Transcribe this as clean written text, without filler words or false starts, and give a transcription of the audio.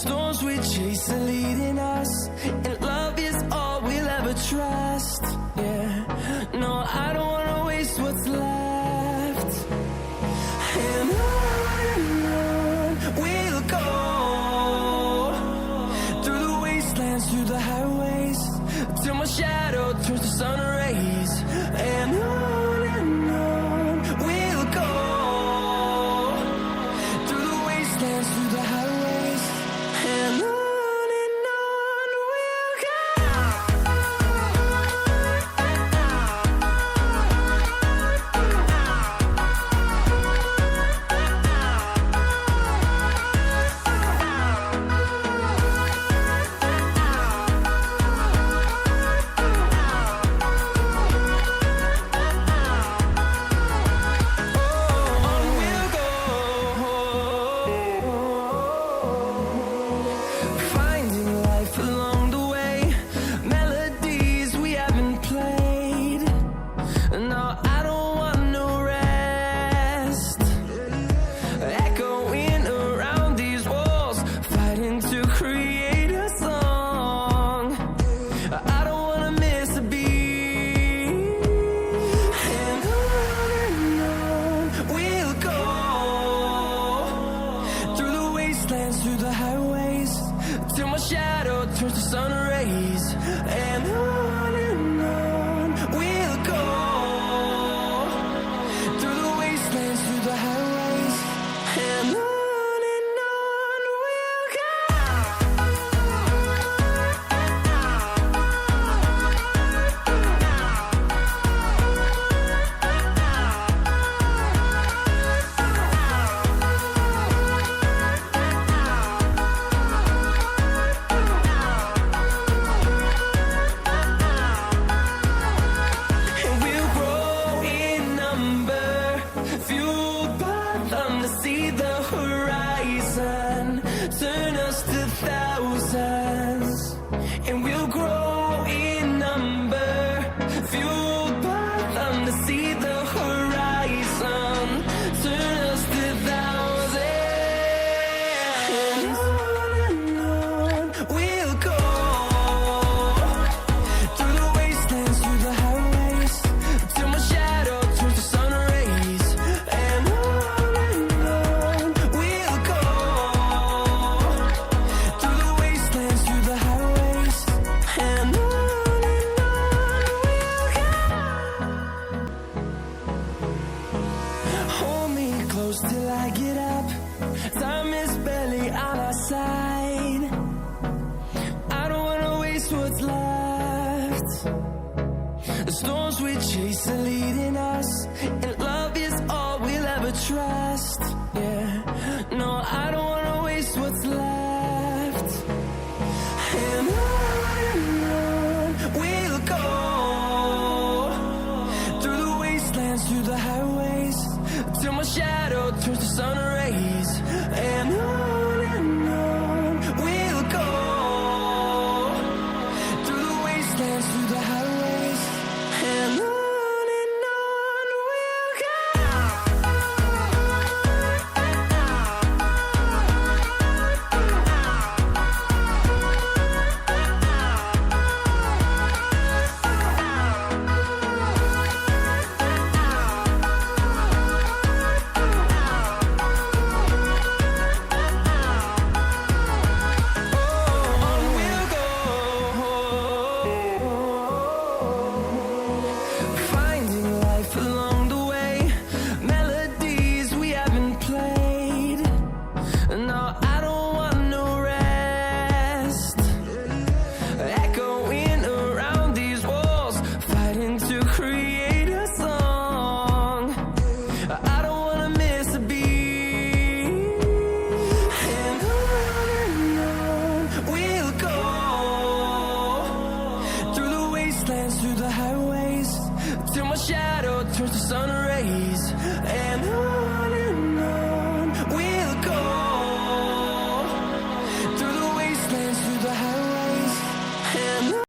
storms we chase are leading us, and love is all we'll ever trust. Yeah, no, I don't wanna waste what's left. And on we'll go, through the wastelands, through the highways, till my shadow turns to sun rays. And on we'll go, through the wastelands, through the highways, and on we'll go. Through the highways, till my shadow turns to sun rays. And on we'll go, through the wastelands, through the highways, and on we'll go. See the horizon, turn us to thousands, and we'll grow in number, fueled by them. To see the horizon, turn us to thousands, and on we'll go, through the wastelands, through the highways, till my shadow turns to sun rays. And till I get up, time is barely on our side. I don't wanna waste what's left. The storms we chase are leading us, and love is all we'll ever trust. Yeah, no, I don't wanna waste what's left. And on we'll go, through the wastelands, through the highways, till my shadow turns to sun rays. And on we'll go, through the wastelands, through the highways, and on we'll go. Through the highways, till my shadow turns to sun rays.